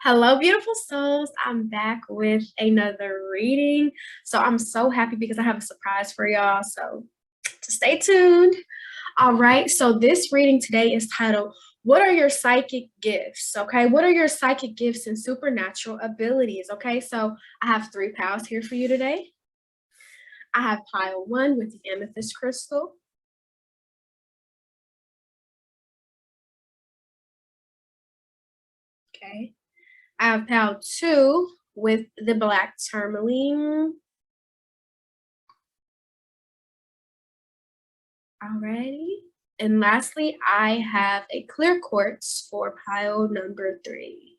Hello, beautiful souls. I'm back with another reading. So I'm so happy because I have a surprise for y'all. So to stay tuned. All right. So this reading today is titled, What are your psychic gifts? Okay. What are your psychic gifts and supernatural abilities? Okay. So I have three piles here for you today. I have pile one with the amethyst crystal. Okay. I have pile two with the black tourmaline. Alrighty. And lastly, I have a clear quartz for pile number three.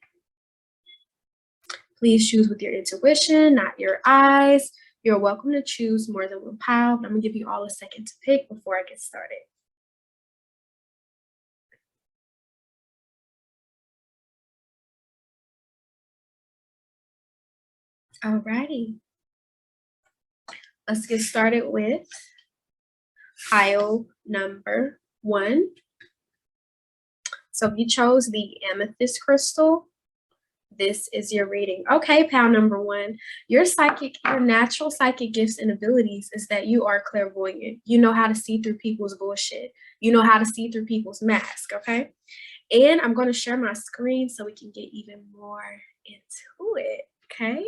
Please choose with your intuition, not your eyes. You're welcome to choose more than one pile, but I'm gonna give you all a second to pick before I get started. Alrighty. Let's get started with pile number one. So if you chose the amethyst crystal, this is your reading. Okay, pal number one. Your natural psychic gifts and abilities is that you are clairvoyant. You know how to see through people's bullshit. You know how to see through people's mask, okay? And I'm going to share my screen so we can get even more into it, okay?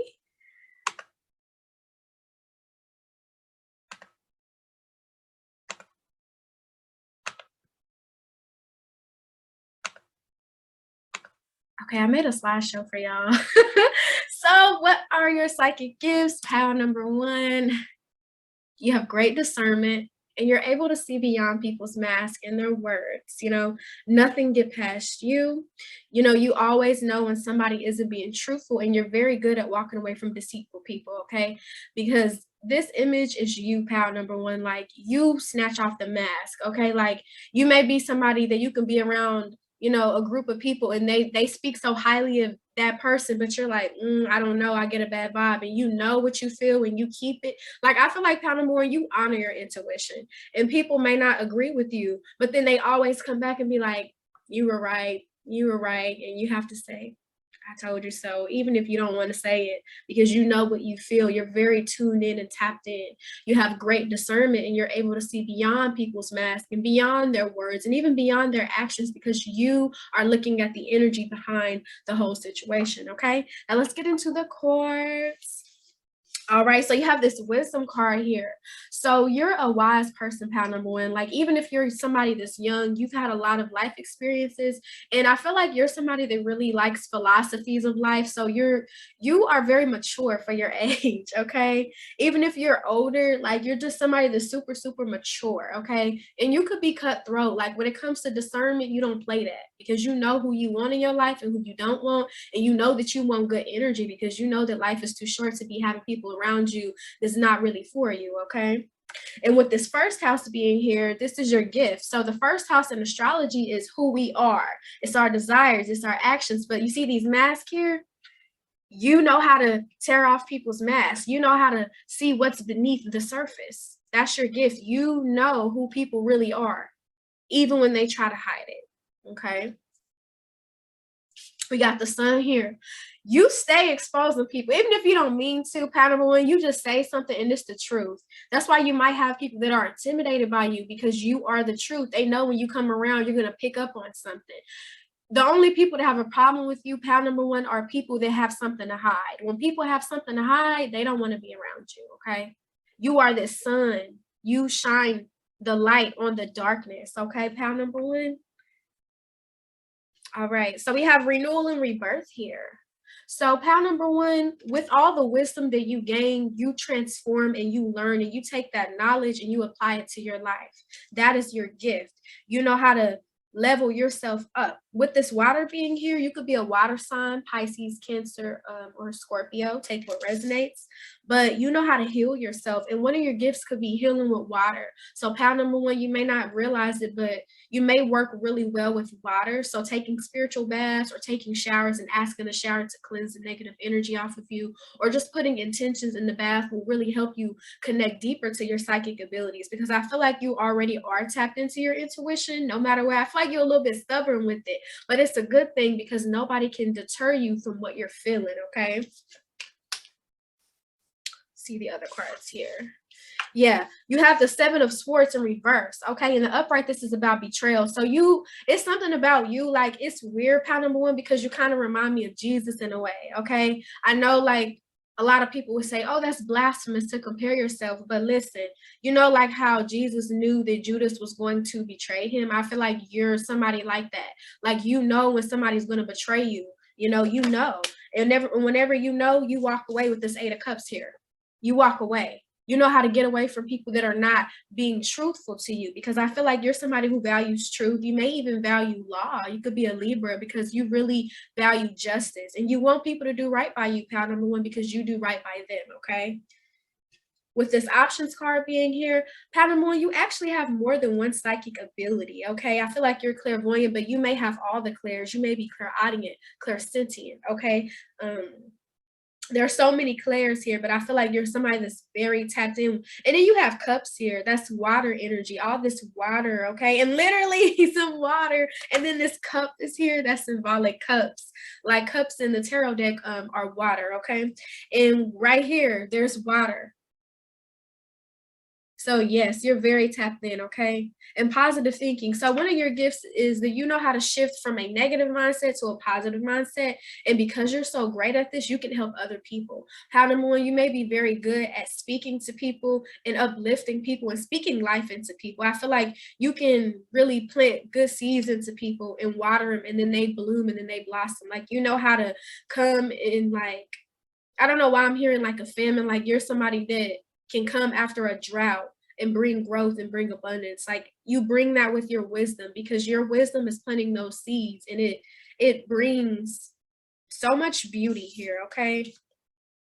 Okay, I made a slideshow for y'all. So, what are your psychic gifts? Pal number one. You have great discernment and you're able to see beyond people's mask and their words. Nothing get past you. You always know when somebody isn't being truthful, and you're very good at walking away from deceitful people, okay? Because this image is you, pal number one. Like, you snatch off the mask, okay? Like, you may be somebody that you can be around, a group of people, and they speak so highly of that person, but you're like, I don't know, I get a bad vibe, and you know what you feel and you keep it. Like, I feel like, pound number one, you honor your intuition, and people may not agree with you, but then they always come back and be like, you were right, and you have to say, I told you so, even if you don't want to say it, because you know what you feel. You're very tuned in and tapped in. You have great discernment, and you're able to see beyond people's mask and beyond their words and even beyond their actions, because you are looking at the energy behind the whole situation. Okay, now let's get into the course. All right, so you have this wisdom card here. So you're a wise person, pal number one. Like, even if you're somebody that's young, you've had a lot of life experiences. And I feel like you're somebody that really likes philosophies of life. So you are very mature for your age, okay? Even if you're older, like, you're just somebody that's super, super mature, okay? And you could be cutthroat. Like, when it comes to discernment, you don't play that, because you know who you want in your life and who you don't want. And you know that you want good energy, because you know that life is too short to be having people around you that's not really for you, okay? And with this first house being here, this is your gift. So the first house in astrology is who we are. It's our desires, it's our actions. But you see these masks here? You know how to tear off people's masks. You know how to see what's beneath the surface. That's your gift. You know who people really are, even when they try to hide it, okay? We got the sun here. You stay exposing people, even if you don't mean to, pattern one, you just say something and it's the truth. That's why you might have people that are intimidated by you, because you are the truth. They know when you come around, you're going to pick up on something. The only people that have a problem with you, pal number one, are people that have something to hide. When people have something to hide, they don't want to be around you, okay? You are the sun. You shine the light on the darkness, okay, pal number one? All right, so we have renewal and rebirth here. So, pal number one, with all the wisdom that you gain, you transform and you learn, and you take that knowledge and you apply it to your life. That is your gift. You know how to level yourself up. With this water being here, you could be a water sign, Pisces, Cancer, or Scorpio. Take what resonates. But you know how to heal yourself. And one of your gifts could be healing with water. So, pal number one, you may not realize it, but you may work really well with water. So taking spiritual baths or taking showers and asking the shower to cleanse the negative energy off of you, or just putting intentions in the bath, will really help you connect deeper to your psychic abilities, because I feel like you already are tapped into your intuition no matter what. I feel like you're a little bit stubborn with it, but it's a good thing because nobody can deter you from what you're feeling, okay? See the other cards here. Yeah, you have the Seven of Swords in reverse. Okay, in the upright, this is about betrayal. So it's something about you. Like it's weird, pal number one, because you kind of remind me of Jesus in a way. Okay, I know like a lot of people would say, "Oh, that's blasphemous to compare yourself." But listen, like how Jesus knew that Judas was going to betray him. I feel like you're somebody like that. Like when somebody's going to betray you. And whenever you walk away with this Eight of Cups here. You walk away. You know how to get away from people that are not being truthful to you, because I feel like you're somebody who values truth. You may even value law. You could be a Libra because you really value justice and you want people to do right by you, pal number one, because you do right by them, okay? With this options card being here, pal number one, you actually have more than one psychic ability, okay? I feel like you're clairvoyant, but you may have all the clairs. You may be clairaudient, clairsentient, okay? There are so many clairs here, but I feel like you're somebody that's very tapped in. And then you have cups here. That's water energy, all this water, okay? And literally some water. And then this cup is here. That's symbolic cups. Like cups in the tarot deck are water, okay? And right here, there's water. So yes, you're very tapped in, okay? And positive thinking. So one of your gifts is that you know how to shift from a negative mindset to a positive mindset. And because you're so great at this, you can help other people. How number one, you may be very good at speaking to people and uplifting people and speaking life into people. I feel like you can really plant good seeds into people and water them, and then they bloom and then they blossom. Like you know how to come in, like, I don't know why I'm hearing like a famine. Like you're somebody that can come after a drought and bring growth and bring abundance. Like you bring that with your wisdom, because your wisdom is planting those seeds, and it brings so much beauty here, okay?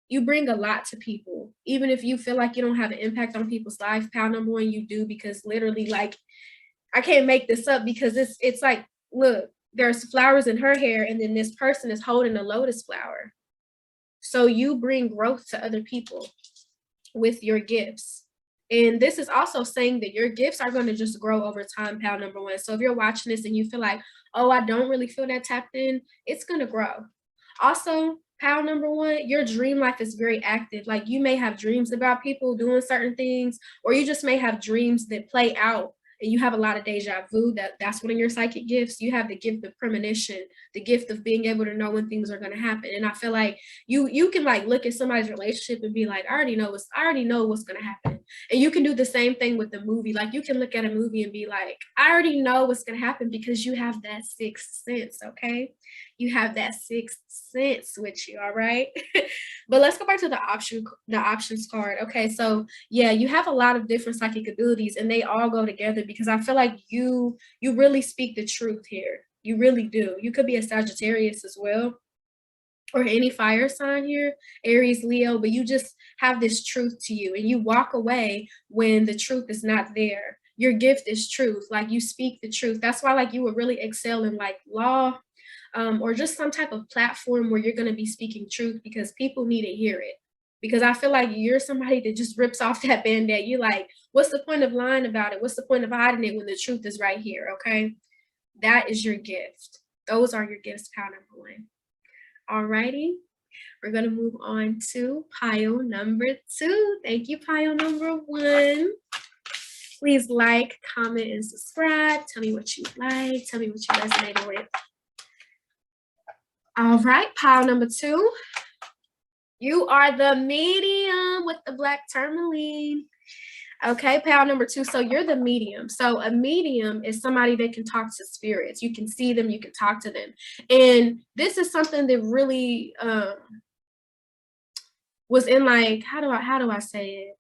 You bring a lot to people. Even if you feel like you don't have an impact on people's life, pal number one, you do, because literally, like, I can't make this up, because it's like, look, there's flowers in her hair, and then this person is holding a lotus flower. So you bring growth to other people with your gifts. And this is also saying that your gifts are going to just grow over time, pal number one. So if you're watching this and you feel like, oh, I don't really feel that tapped in, it's going to grow. Also, pal number one, your dream life is very active. Like you may have dreams about people doing certain things, or you just may have dreams that play out, and you have a lot of deja vu. That's one of your psychic gifts. You have the gift of premonition, the gift of being able to know when things are going to happen. And I feel like you can like look at somebody's relationship and be like, I already know what's going to happen. And you can do the same thing with the movie. Like you can look at a movie and be like, I already know what's going to happen, because you have that sixth sense, okay? You have that sixth sense with you, all right? But let's go back to the options card. Okay, so yeah, you have a lot of different psychic abilities, and they all go together, because I feel like you really speak the truth here. You really do. You could be a Sagittarius as well, or any fire sign here, Aries, Leo, but you just have this truth to you, and you walk away when the truth is not there. Your gift is truth. Like you speak the truth. That's why like you would really excel in like law, or just some type of platform where you're going to be speaking truth, because people need to hear it. Because I feel like you're somebody that just rips off that band-aid. You're like, what's the point of lying about it? What's the point of hiding it when the truth is right here? Okay. That is your gift. Those are your gifts, pile number one. Alrighty. We're going to move on to pile number two. Thank you, pile number one. Please like, comment, and subscribe. Tell me what you like. Tell me what you resonated with. All right, pile number two. You are the medium with the black tourmaline. Okay, pile number two. So you're the medium. So a medium is somebody that can talk to spirits. You can see them, you can talk to them. And this is something that really was in like, how do I say it?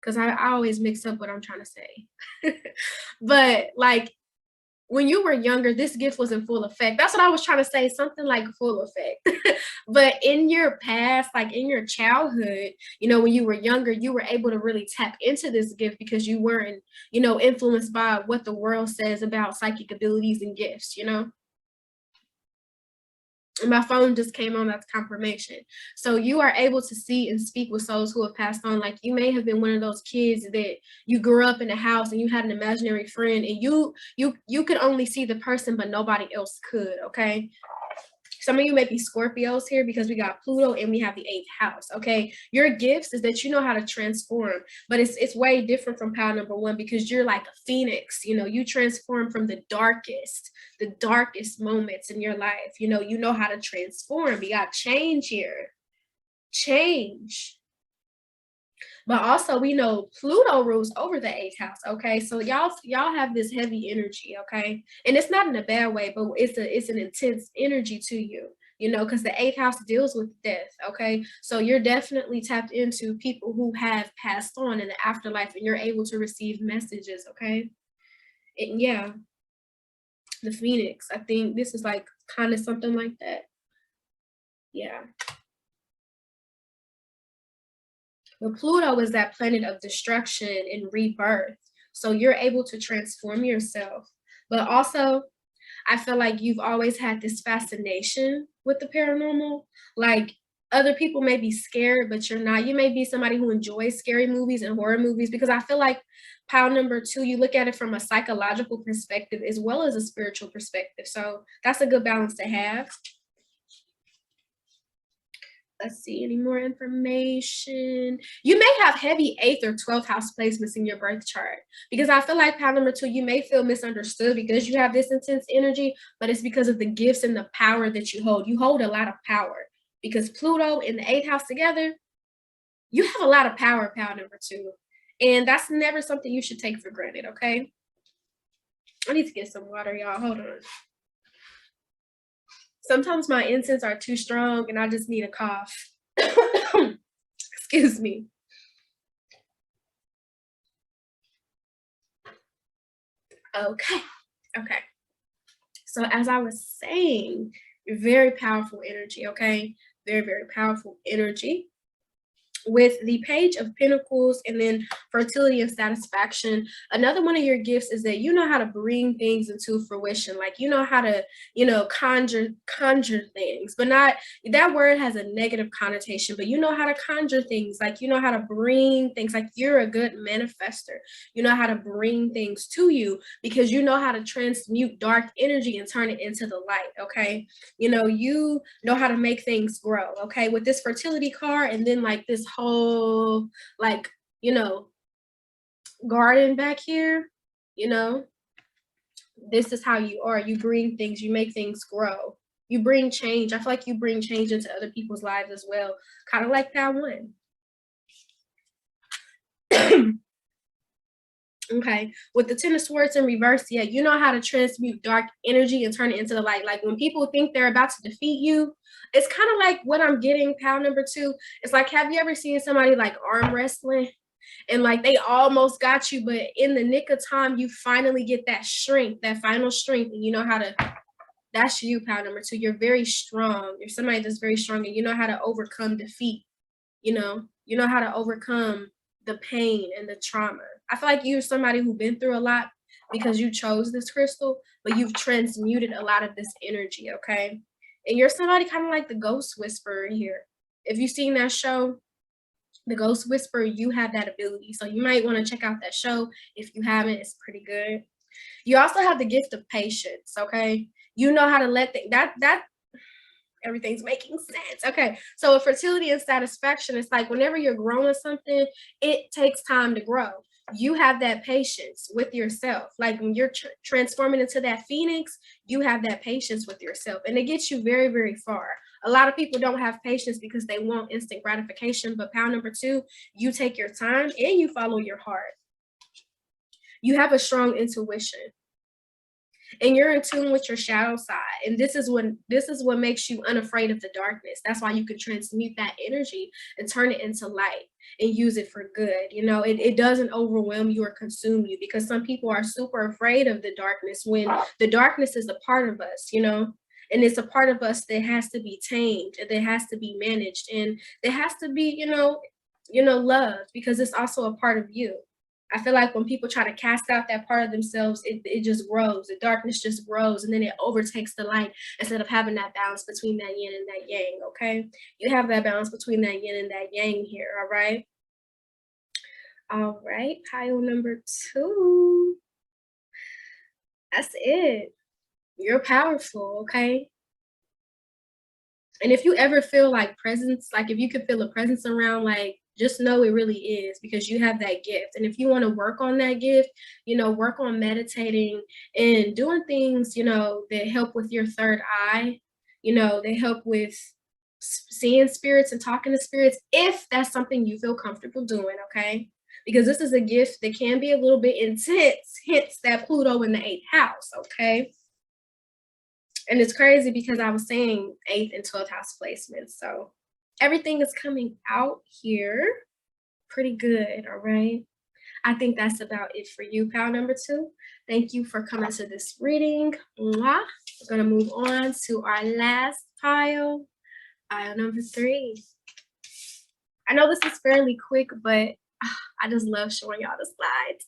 Because I always mix up what I'm trying to say. But like when you were younger, this gift was in full effect. That's what I was trying to say, something like full effect. But in your past, like in your childhood, when you were younger, you were able to really tap into this gift, because you weren't, influenced by what the world says about psychic abilities and gifts. My phone just came on, that's confirmation. So you are able to see and speak with souls who have passed on. Like you may have been one of those kids that you grew up in a house and you had an imaginary friend and you could only see the person but nobody else could, okay? Some of you may be Scorpios here because we got Pluto and we have the eighth house. Okay, your gifts is that you know how to transform, but it's way different from power number one because you're like a phoenix. You know, you transform from the darkest moments in your life. You know how to transform. We got change here, change. But also we know Pluto rules over the eighth house. Okay. So y'all have this heavy energy, okay? And it's not in a bad way, but it's an intense energy to you, because the eighth house deals with death. Okay. So you're definitely tapped into people who have passed on in the afterlife and you're able to receive messages, okay? And yeah, the Phoenix. I think this is like kind of something like that. Yeah. But Pluto is that planet of destruction and rebirth. So you're able to transform yourself. But also, I feel like you've always had this fascination with the paranormal. Like other people may be scared, but you're not. You may be somebody who enjoys scary movies and horror movies because I feel like pile number two, you look at it from a psychological perspective as well as a spiritual perspective. So that's a good balance to have. Let's see, any more information? You may have heavy 8th or 12th house placements in your birth chart because I feel like pile number two, you may feel misunderstood because you have this intense energy, but it's because of the gifts and the power that you hold. You hold a lot of power because Pluto and the 8th house together, you have a lot of power, pile number two. And that's never something you should take for granted, okay? I need to get some water, y'all. Hold on. Sometimes my incense are too strong and I just need a cough. Excuse me. Okay. Okay. So as I was saying, very powerful energy, okay? Very, very powerful energy. With the Page of Pentacles and then fertility and satisfaction, another one of your gifts is that you know how to bring things into fruition. Like you know how to, conjure things, but not that word has a negative connotation, but you know how to conjure things, like you know how to bring things, like you're a good manifester. You know how to bring things to you because you know how to transmute dark energy and turn it into the light, okay? You know how to make things grow, okay? With this fertility card and then like this whole like, garden back here, you know, this is how you are. You bring things, you make things grow. You bring change. I feel like you bring change into other people's lives as well. Kind of like that one. Okay, with the Ten of Swords in reverse, yeah, you know how to transmute dark energy and turn it into the light. Like when people think they're about to defeat you, it's kind of like what I'm getting, pal number two. It's like, have you ever seen somebody like arm wrestling? And like they almost got you, but in the nick of time, you finally get that strength, that final strength, and you know how to. That's you, pal number two. You're very strong. You're somebody that's very strong, and you know how to overcome defeat. You know how to overcome the pain and the trauma. I feel like you're somebody who's been through a lot because you chose this crystal, but you've transmuted a lot of this energy, okay? And you're somebody kind of like the ghost whisperer here. If you've seen that show, the ghost whisperer, you have that ability. So you might want to check out that show. If you haven't, it's pretty good. You also have the gift of patience, okay? You know how to let that everything's making sense. Okay. So with fertility and satisfaction, it's like whenever you're growing something, it takes time to grow. You have that patience with yourself. Like when you're transforming into that phoenix, you have that patience with yourself. And it gets you very, very far. A lot of people don't have patience because they want instant gratification. But pound number two, you take your time and you follow your heart. You have a strong intuition. And you're in tune with your shadow side, and this is what makes you unafraid of the darkness. That's why you can transmute that energy and turn it into light and use it for good. It doesn't overwhelm you or consume you, because some people are super afraid of the darkness when the darkness is a part of us, and it's a part of us that has to be tamed and that has to be managed, and it has to be loved, because it's also a part of you. I feel like when people try to cast out that part of themselves, it just grows. The darkness just grows and then it overtakes the light instead of having that balance between that yin and that yang, okay? You have that balance between that yin and that yang here, all right? All right, pile number two. That's it. You're powerful, okay? And if you ever feel like presence, like if you could feel a presence around, like just know it really is because you have that gift. And if you want to work on that gift, work on meditating and doing things, that help with your third eye, they help with seeing spirits and talking to spirits, if that's something you feel comfortable doing, okay? Because this is a gift that can be a little bit intense, hence that Pluto in the eighth house, okay? And it's crazy because I was saying 8th and 12th house placements. So everything is coming out here pretty good. All right. I think that's about it for you, pile number two. Thank you for coming to this reading. Mwah. We're going to move on to our last pile, pile number 3. I know this is fairly quick, but I just love showing y'all the slides.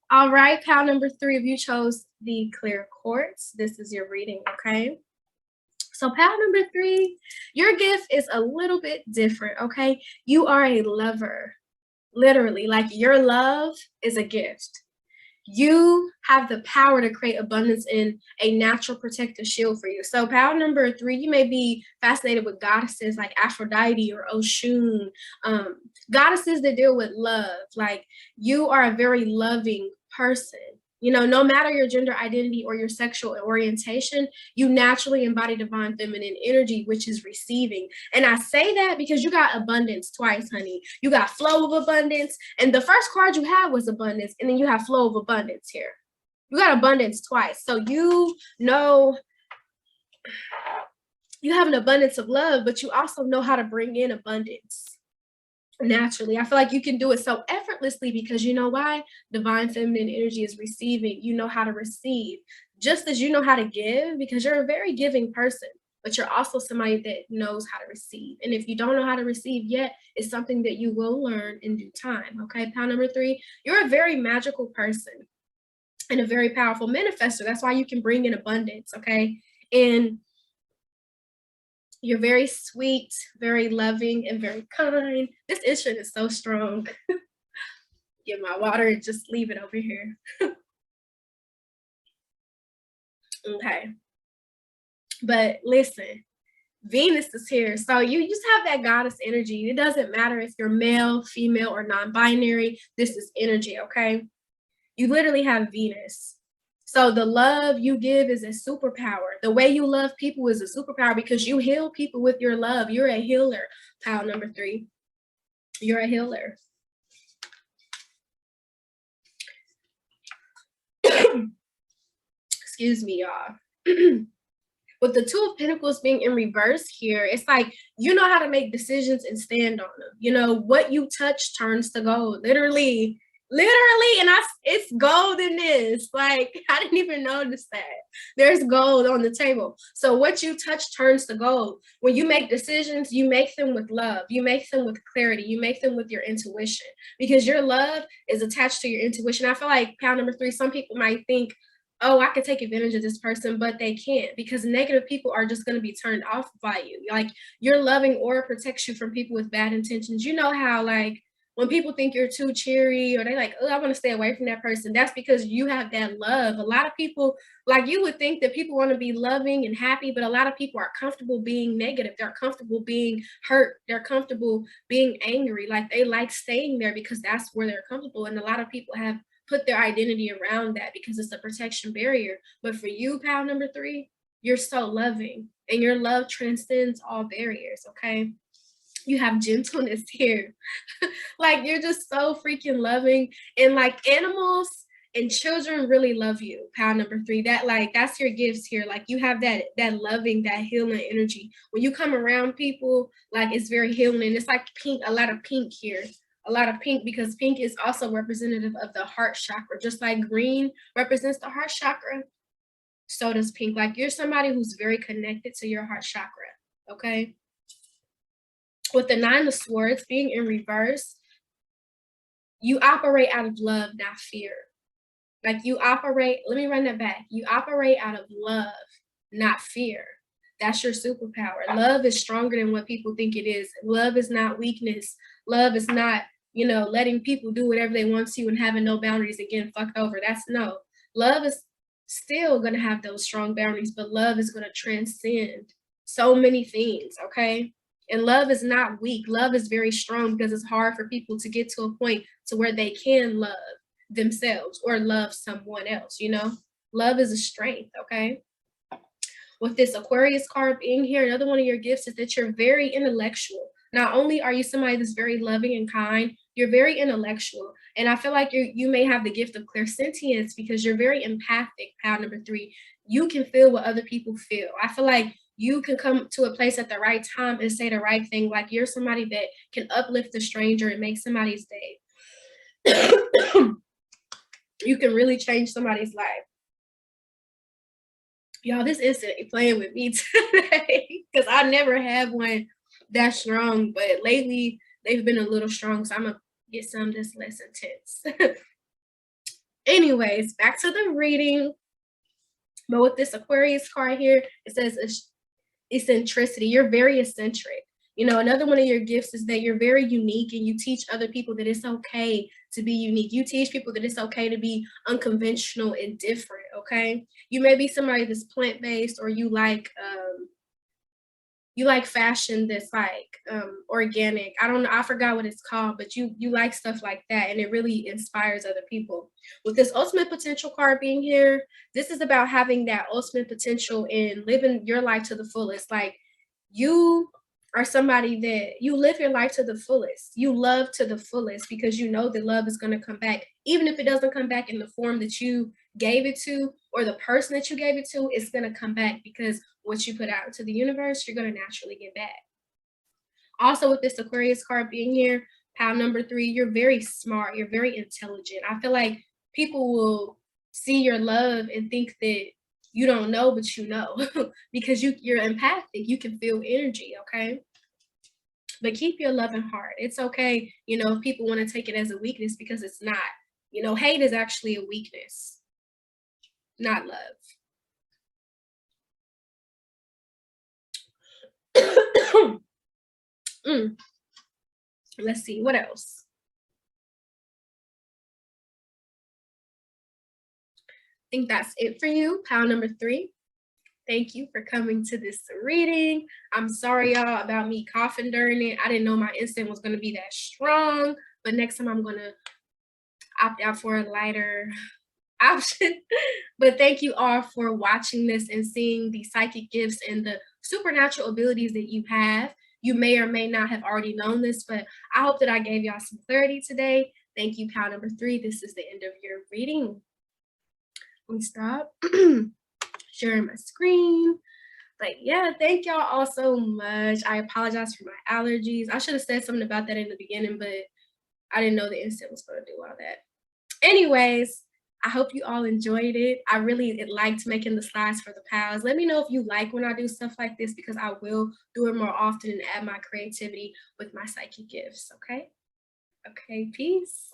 All right, pile number 3, if you chose the clear quartz, this is your reading, okay? So pile number 3, your gift is a little bit different, okay? You are a lover, literally, like your love is a gift. You have the power to create abundance in a natural protective shield for you. So pile number 3, you may be fascinated with goddesses like Aphrodite or Oshun, goddesses that deal with love. Like you are a very loving person. No matter your gender identity or your sexual orientation, you naturally embody divine feminine energy, which is receiving. And I say that because you got abundance twice, honey. You got flow of abundance, and the first card you had was abundance, and then you have flow of abundance here. You got abundance twice. So you have an abundance of love, but you also know how to bring in abundance naturally. I feel like you can do it so effortlessly because you know why? Divine feminine energy is receiving. You know how to receive, just as you know how to give, because you're a very giving person, but you're also somebody that knows how to receive. And if you don't know how to receive yet, it's something that you will learn in due time. Okay, pile number 3, you're a very magical person and a very powerful manifester. That's why you can bring in abundance, okay? And you're very sweet, very loving, and very kind. This instrument is so strong. Get my water and just leave it over here. Okay. But listen, Venus is here. So you just have that goddess energy. It doesn't matter if you're male, female, or non-binary. This is energy, okay? You literally have Venus. So the love you give is a superpower. The way you love people is a superpower because you heal people with your love. You're a healer. Pile number 3. You're a healer. Excuse me, y'all. With the 2 of Pentacles being in reverse here, it's like you know how to make decisions and stand on them. What you touch turns to gold. Literally, and it's gold in this. Like, I didn't even notice that. There's gold on the table. So what you touch turns to gold. When you make decisions, you make them with love. You make them with clarity. You make them with your intuition because your love is attached to your intuition. I feel like pile number 3, some people might think, oh, I could take advantage of this person, but they can't because negative people are just going to be turned off by you. Like your loving aura protects you from people with bad intentions. You know how like when people think you're too cheery or they like, oh, I want to stay away from that person. That's because you have that love. A lot of people, like you would think that people want to be loving and happy, but a lot of people are comfortable being negative. They're comfortable being hurt. They're comfortable being angry. Like they like staying there because that's where they're comfortable. And a lot of people have put their identity around that because it's a protection barrier. But for you, pal number 3, you're so loving and your love transcends all barriers, okay? You have gentleness here. Like you're just so freaking loving, and like animals and children really love you, pal number 3. That's your gifts here. Like you have that loving, that healing energy. When you come around people, like it's very healing. It's like pink, a lot of pink here. A lot of pink because pink is also representative of the heart chakra. Just like green represents the heart chakra, so does pink. Like you're somebody who's very connected to your heart chakra, okay? With the 9 of Swords being in reverse, You operate out of love, not fear. Like you operate, let me run that back. You operate out of love, not fear. That's your superpower. Love is stronger than what people think it is. Love is not weakness. Love is not, letting people do whatever they want to and having no boundaries and getting fucked over. That's no. Love is still going to have those strong boundaries, but love is going to transcend so many things, okay? And love is not weak. Love is very strong because it's hard for people to get to a point to where they can love themselves or love someone else. Love is a strength, okay? With this Aquarius card being here, another one of your gifts is that you're very intellectual. Not only are you somebody that's very loving and kind, you're very intellectual. And I feel like you may have the gift of clairsentience because you're very empathic, pile number 3. You can feel what other people feel. I feel like you can come to a place at the right time and say the right thing. Like you're somebody that can uplift a stranger and make somebody's day. You can really change somebody's life. Y'all, this instant playing with me today because I never had one that strong, but lately they've been a little strong, so I'm gonna get some that's less intense. Anyways, back to the reading. But with this Aquarius card here, it says eccentricity. You're very eccentric. Another one of your gifts is that you're very unique and you teach other people that it's okay to be unique. You teach people that it's okay to be unconventional and different, okay? You may be somebody that's plant-based or you like fashion that's like organic. I don't know, I forgot what it's called, but you like stuff like that and it really inspires other people. With this ultimate potential card being here, this is about having that ultimate potential and living your life to the fullest. Like you are somebody that you live your life to the fullest. You love to the fullest because you know that love is going to come back. Even if it doesn't come back in the form that you gave it to or the person that you gave it to, it's going to come back because what you put out into the universe, you're going to naturally get back. Also, with this Aquarius card being here, pile number 3, you're very smart. You're very intelligent. I feel like people will see your love and think that you don't know, but you know, because you're empathic. You can feel energy, okay? But keep your loving heart. It's okay, if people want to take it as a weakness because it's not. Hate is actually a weakness, not love. Let's see, what else? I think that's it for you, pile number 3. Thank you for coming to this reading. I'm sorry, y'all, about me coughing during it. I didn't know my instant was going to be that strong, but next time I'm going to opt out for a lighter option. But thank you all for watching this and seeing the psychic gifts and the supernatural abilities that you have. You may or may not have already known this, but I hope that I gave y'all some clarity today. Thank you, pile number 3. This is the end of your reading. Let me stop sharing my screen. But yeah, thank y'all all so much. I apologize for my allergies. I should have said something about that in the beginning, but I didn't know the instant was going to do all that. Anyways, I hope you all enjoyed it. I really liked making the slides for the pals. Let me know if you like when I do stuff like this because I will do it more often and add my creativity with my psychic gifts, okay? Okay, peace.